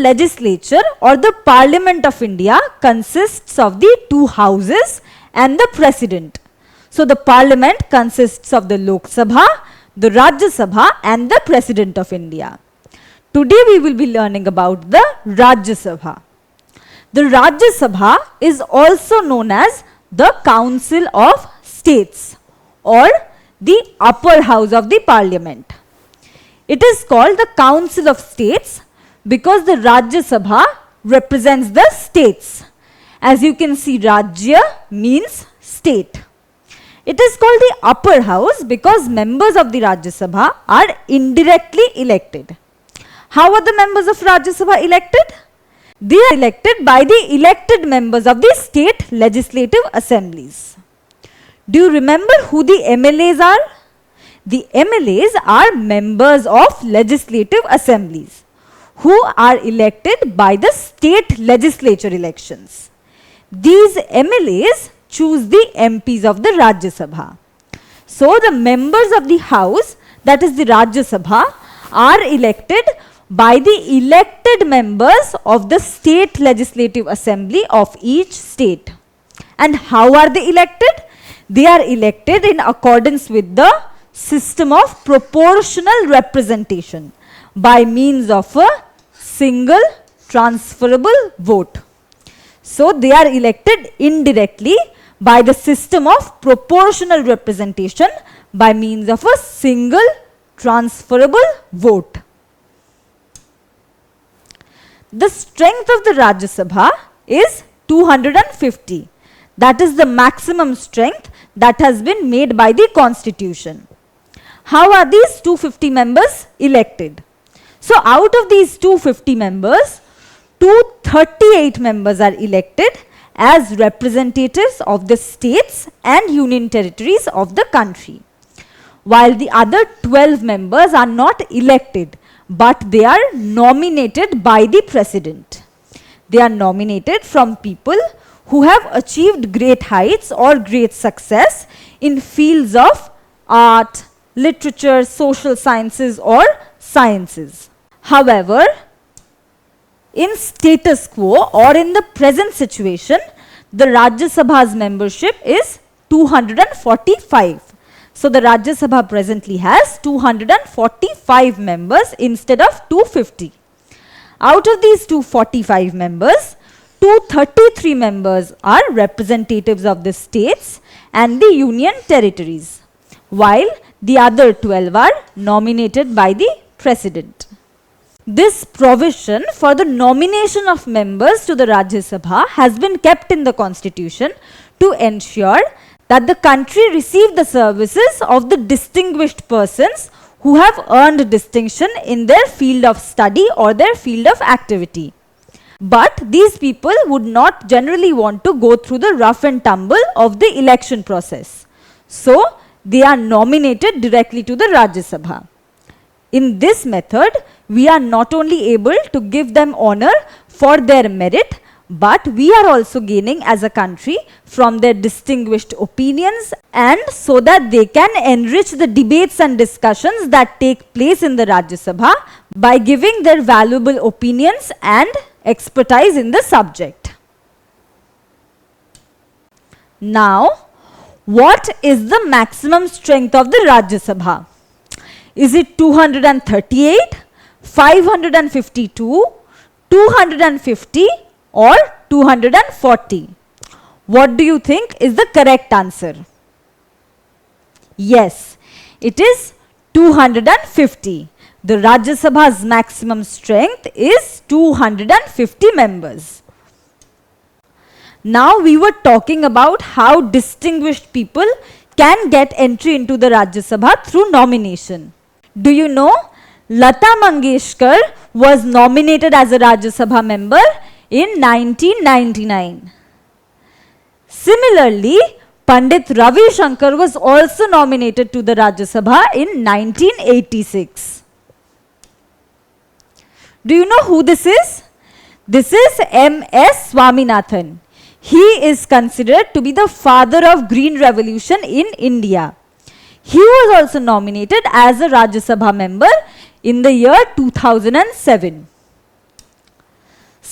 legislature or the Parliament of India consists of the two houses and the president. So the Parliament consists of the Lok Sabha, the Rajya Sabha and the President of India. Today we will be learning about the Rajya Sabha. The Rajya Sabha is also known as the Council of States or the upper house of the Parliament. It is called the Council of States because the Rajya Sabha represents the states. As you can see, Rajya means state. It is called the upper house because members of the Rajya Sabha are indirectly elected. How are the members of Rajya Sabha elected? They are elected by the elected members of the state legislative assemblies. Do you remember who the MLAs are? The MLAs are members of legislative assemblies who are elected by the state legislature elections. These MLAs choose the MPs of the Rajya Sabha. So the members of the house, that is the Rajya Sabha, are elected by the elected members of the state legislative assembly of each state. And how are they elected? They are elected in accordance with the system of proportional representation by means of a single transferable vote. So they are elected indirectly by the system of proportional representation by means of a single transferable vote. The strength of the Rajya Sabha is 250. That is the maximum strength that has been made by the Constitution. How are these 250 members elected? So out of these 250 members, 238 members are elected as representatives of the states and union territories of the country, while the other 12 members are not elected, but they are nominated by the president. They are nominated from people who have achieved great heights or great success in fields of art, literature, social sciences or sciences. However, in status quo or in the present situation, the Rajya Sabha's membership is 245. So the Rajya Sabha presently has 245 members instead of 250. Out of these 245 members, 233 members are representatives of the states and the union territories, while the other 12 are nominated by the president. This provision for the nomination of members to the Rajya Sabha has been kept in the Constitution to ensure that the country receive the services of the distinguished persons who have earned distinction in their field of study or their field of activity. But these people would not generally want to go through the rough and tumble of the election process. So they are nominated directly to the Rajya Sabha. In this method, we are not only able to give them honor for their merit, but we are also gaining as a country from their distinguished opinions, and so that they can enrich the debates and discussions that take place in the Rajya Sabha by giving their valuable opinions and expertise in the subject. Now, what is the maximum strength of the Rajya Sabha? Is it 238, 552, 250 or 240? What do you think is the correct answer? Yes, it is 250. The Rajya Sabha's maximum strength is 250 members. Now we were talking about how distinguished people can get entry into the Rajya Sabha through nomination. Do you know Lata Mangeshkar was nominated as a Rajya Sabha member in 1999. Similarly, Pandit Ravi Shankar was also nominated to the Rajya Sabha in 1986. Do you know who this is? This is M.S. Swaminathan. He is considered to be the father of Green Revolution in India. He was also nominated as a Rajya Sabha member in the year 2007.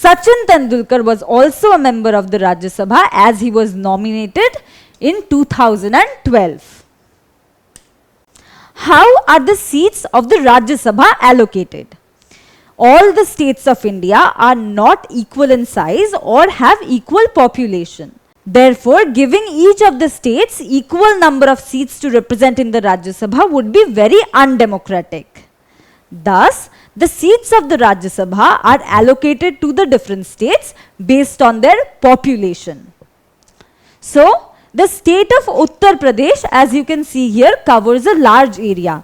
Sachin Tendulkar was also a member of the Rajya Sabha as he was nominated in 2012. How are the seats of the Rajya Sabha allocated? All the states of India are not equal in size or have equal population. Therefore, giving each of the states equal number of seats to represent in the Rajya Sabha would be very undemocratic. Thus, the seats of the Rajya Sabha are allocated to the different states based on their population. So, the state of Uttar Pradesh, as you can see here, covers a large area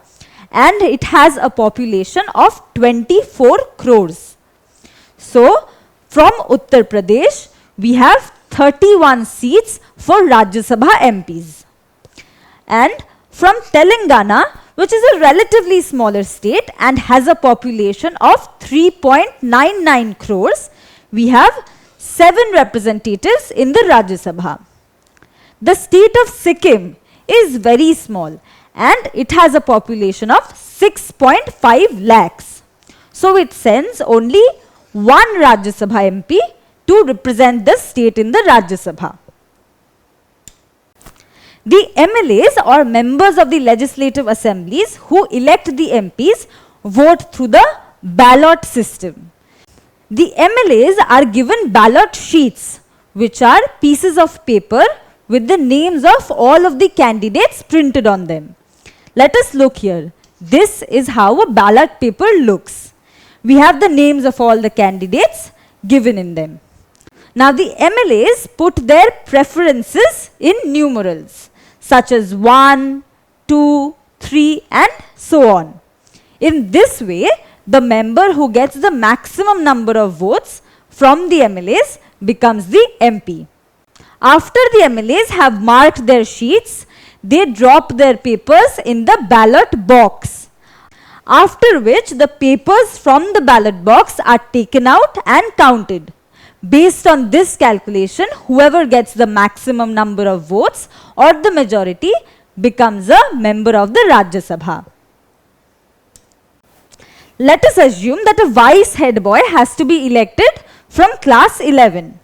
and it has a population of 24 crores. So, from Uttar Pradesh, we have 31 seats for Rajya Sabha MPs. And from Telangana, which is a relatively smaller state and has a population of 3.99 crores, we have 7 representatives in the Rajya Sabha. The state of Sikkim is very small and it has a population of 6.5 lakhs. So it sends only one Rajya Sabha MP to represent the state in the Rajya Sabha. The MLAs or members of the legislative assemblies who elect the MPs vote through the ballot system. The MLAs are given ballot sheets, which are pieces of paper with the names of all of the candidates printed on them. Let us look here. This is how a ballot paper looks. We have the names of all the candidates given in them. Now the MLAs put their preferences in numerals such as 1, 2, 3 and so on. In this way, the member who gets the maximum number of votes from the MLAs becomes the MP. After the MLAs have marked their sheets, they drop their papers in the ballot box. After which the papers from the ballot box are taken out and counted. Based on this calculation, whoever gets the maximum number of votes or the majority becomes a member of the Rajya Sabha. Let us assume that a vice head boy has to be elected from class 11.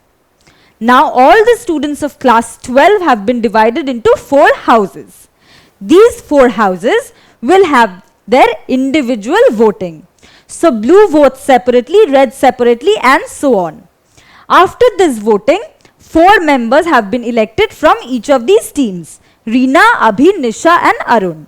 Now all the students of class 12 have been divided into 4 houses. These 4 houses will have their individual voting. So blue votes separately, red separately and so on. After this voting, 4 members have been elected from each of these teams. Reena, Abhi, Nisha and Arun.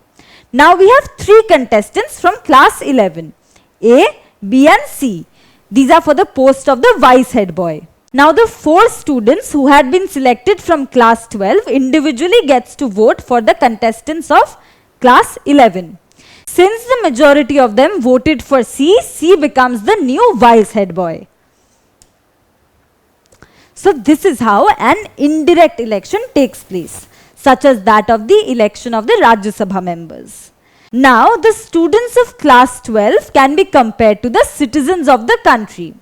Now we have 3 contestants from class 11. A, B and C. These are for the post of the vice head boy. Now the 4 students who had been selected from class 12 individually gets to vote for the contestants of class 11. Since the majority of them voted for C, C becomes the new vice head boy. So this is how an indirect election takes place, such as that of the election of the Rajya Sabha members. Now the students of class 12 can be compared to the citizens of the country.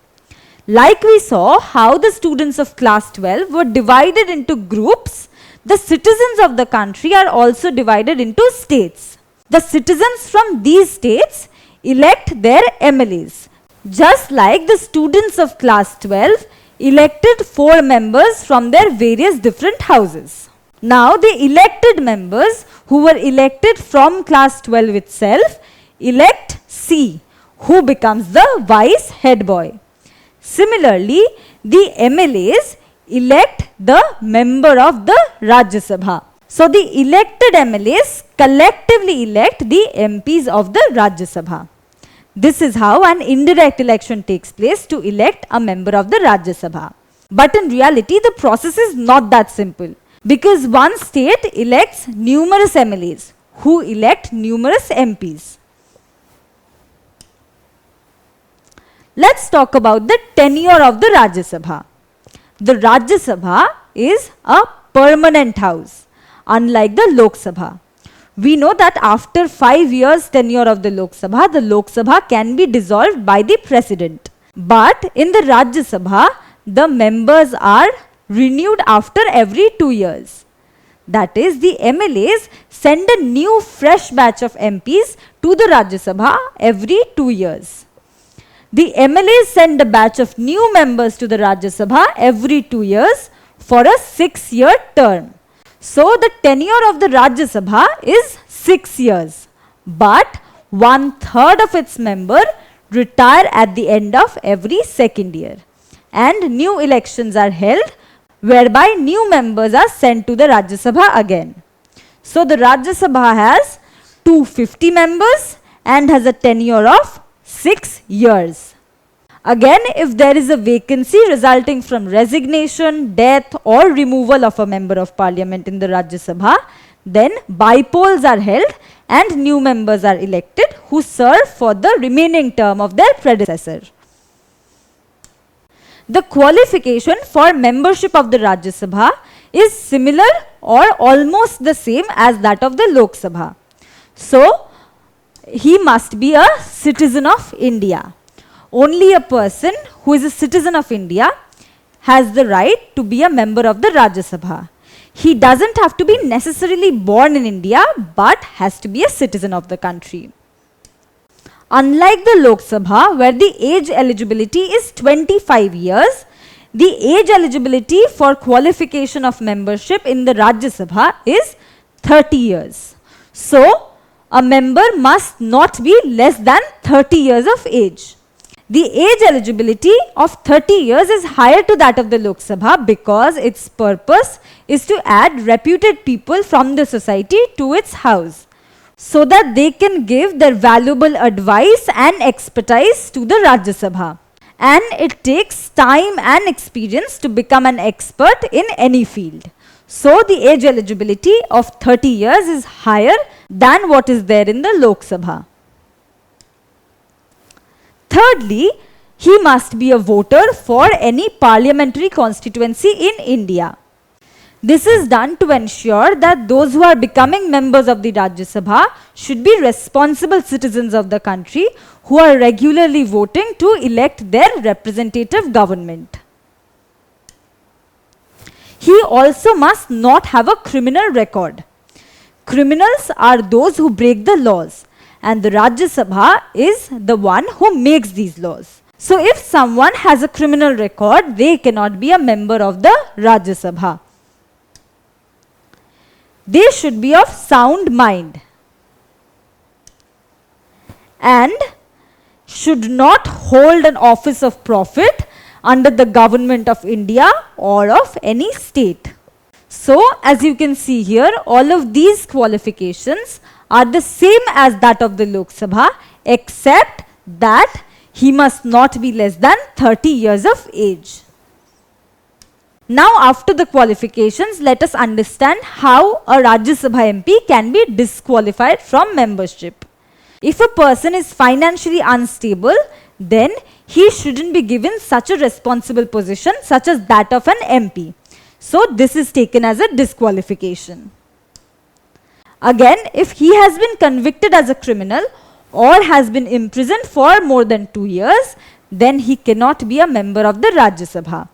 Like we saw how the students of class 12 were divided into groups, the citizens of the country are also divided into states. The citizens from these states elect their MLAs, just like the students of class 12 elected 4 members from their various different houses. Now the elected members who were elected from class 12 itself elect C, who becomes the vice head boy. Similarly, the MLAs elect the member of the Rajya Sabha. So the elected MLAs collectively elect the MPs of the Rajya Sabha. This is how an indirect election takes place to elect a member of the Rajya Sabha. But in reality, the process is not that simple, because one state elects numerous MLAs who elect numerous MPs. Let's talk about the tenure of the Rajya Sabha. The Rajya Sabha is a permanent house, unlike the Lok Sabha. We know that after 5 years tenure of the Lok Sabha can be dissolved by the president. But in the Rajya Sabha, the members are renewed after every 2 years. That is, the MLAs send a new fresh batch of MPs to the Rajya Sabha every 2 years. The MLAs send a batch of new members to the Rajya Sabha every 2 years for a 6-year term. So the tenure of the Rajya Sabha is 6 years, but 1/3 of its members retire at the end of every second year, and new elections are held whereby new members are sent to the Rajya Sabha again. So the Rajya Sabha has 250 members and has a tenure of 6 years. Again, if there is a vacancy resulting from resignation, death or removal of a member of parliament in the Rajya Sabha, then bypolls are held and new members are elected who serve for the remaining term of their predecessor. The qualification for membership of the Rajya Sabha is similar or almost the same as that of the Lok Sabha. So, he must be a citizen of India. Only a person who is a citizen of India has the right to be a member of the Rajya Sabha. He doesn't have to be necessarily born in India, but has to be a citizen of the country. Unlike the Lok Sabha, where the age eligibility is 25 years, the age eligibility for qualification of membership in the Rajya Sabha is 30 years. So, a member must not be less than 30 years of age. The age eligibility of 30 years is higher to that of the Lok Sabha because its purpose is to add reputed people from the society to its house, so that they can give their valuable advice and expertise to the Rajya Sabha. And it takes time and experience to become an expert in any field. So the age eligibility of 30 years is higher than what is there in the Lok Sabha. Thirdly, he must be a voter for any parliamentary constituency in India. This is done to ensure that those who are becoming members of the Rajya Sabha should be responsible citizens of the country who are regularly voting to elect their representative government. He also must not have a criminal record. Criminals are those who break the laws, and the Rajya Sabha is the one who makes these laws. So if someone has a criminal record, they cannot be a member of the Rajya Sabha. They should be of sound mind and should not hold an office of profit under the government of India or of any state. So as you can see here, all of these qualifications are the same as that of the Lok Sabha, except that he must not be less than 30 years of age. Now, after the qualifications, let us understand how a Rajya Sabha MP can be disqualified from membership. If a person is financially unstable, then he shouldn't be given such a responsible position such as that of an MP. So, this is taken as a disqualification. Again, if he has been convicted as a criminal or has been imprisoned for more than 2 years, then he cannot be a member of the Rajya Sabha.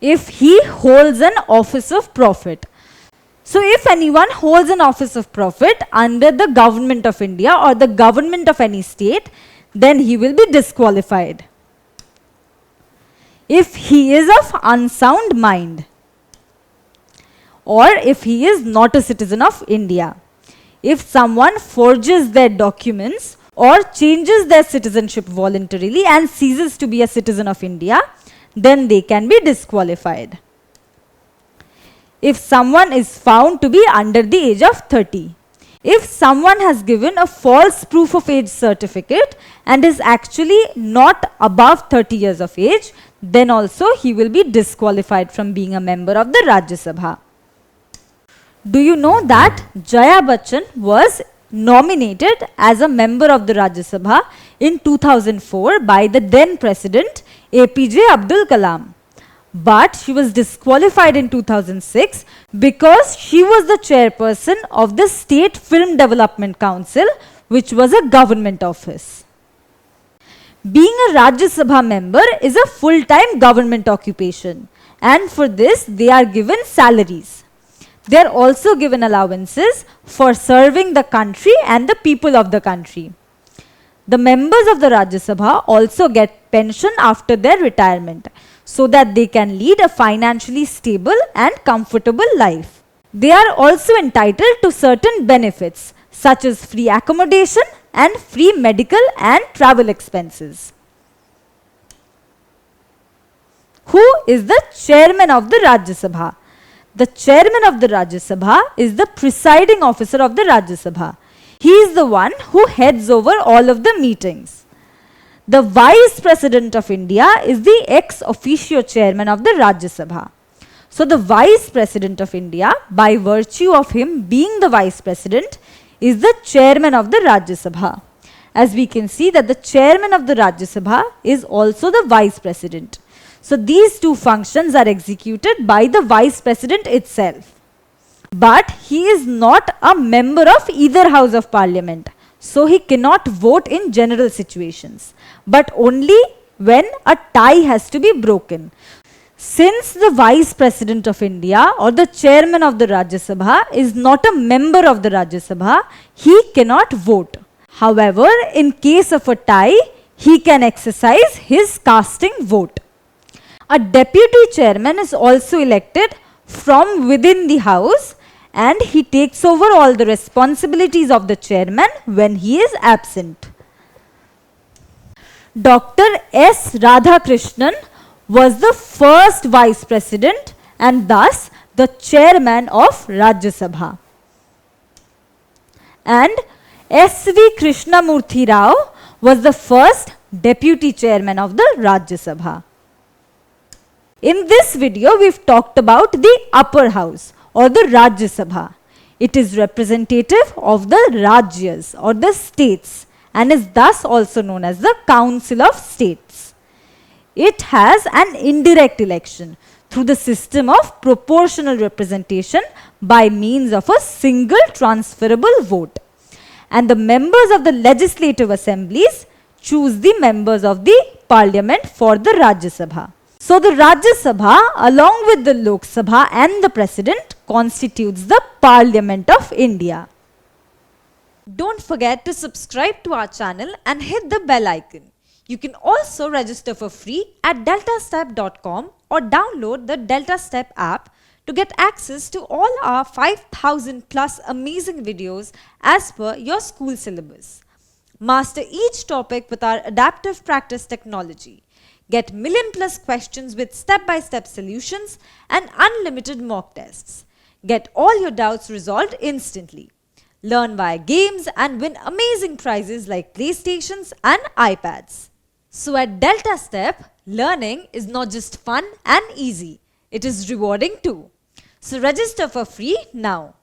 If he holds an office of profit. So if anyone holds an office of profit under the government of India or the government of any state, then he will be disqualified. If he is of unsound mind, or if he is not a citizen of India. If someone forges their documents or changes their citizenship voluntarily and ceases to be a citizen of India, then they can be disqualified. If someone is found to be under the age of 30. If someone has given a false proof of age certificate and is actually not above 30 years of age, then also he will be disqualified from being a member of the Rajya Sabha. Do you know that Jaya Bachchan was nominated as a member of the Rajya Sabha in 2004 by the then President APJ Abdul Kalam? But she was disqualified in 2006 because she was the chairperson of the State Film Development Council, which was a government office. Being a Rajya Sabha member is a full-time government occupation, and for this they are given salaries. They are also given allowances for serving the country and the people of the country. The members of the Rajya Sabha also get pension after their retirement so that they can lead a financially stable and comfortable life. They are also entitled to certain benefits such as free accommodation and free medical and travel expenses. Who is the chairman of the Rajya Sabha? The chairman of the Rajya Sabha is the presiding officer of the Rajya Sabha. He is the one who heads over all of the meetings. The Vice President of India is the ex officio chairman of the Rajya Sabha. So the Vice President of India, by virtue of him being the Vice President, is the chairman of the Rajya Sabha. As we can see that the chairman of the Rajya Sabha is also the Vice President. So these two functions are executed by the Vice President itself. But he is not a member of either House of Parliament. So he cannot vote in general situations, but only when a tie has to be broken. Since the Vice President of India or the Chairman of the Rajya Sabha is not a member of the Rajya Sabha, he cannot vote. However, in case of a tie, he can exercise his casting vote. A deputy chairman is also elected from within the house and he takes over all the responsibilities of the chairman when he is absent. Dr. S. Radhakrishnan was the first vice president and thus the chairman of Rajya Sabha. And S.V. Krishnamurthy Rao was the first deputy chairman of the Rajya Sabha. In this video, we've talked about the upper house or the Rajya Sabha. It is representative of the Rajyas or the states and is thus also known as the Council of States. It has an indirect election through the system of proportional representation by means of a single transferable vote. And the members of the legislative assemblies choose the members of the parliament for the Rajya Sabha. So the Rajya Sabha along with the Lok Sabha and the President constitutes the Parliament of India. Don't forget to subscribe to our channel and hit the bell icon. You can also register for free at DeltaStep.com or download the DeltaStep app to get access to all our 5,000 plus amazing videos as per your school syllabus. Master each topic with our adaptive practice technology. Get million+ questions with step-by-step solutions and unlimited mock tests. Get all your doubts resolved instantly. Learn via games and win amazing prizes like PlayStations and iPads. So at DeltaStep, learning is not just fun and easy, it is rewarding too. So register for free now.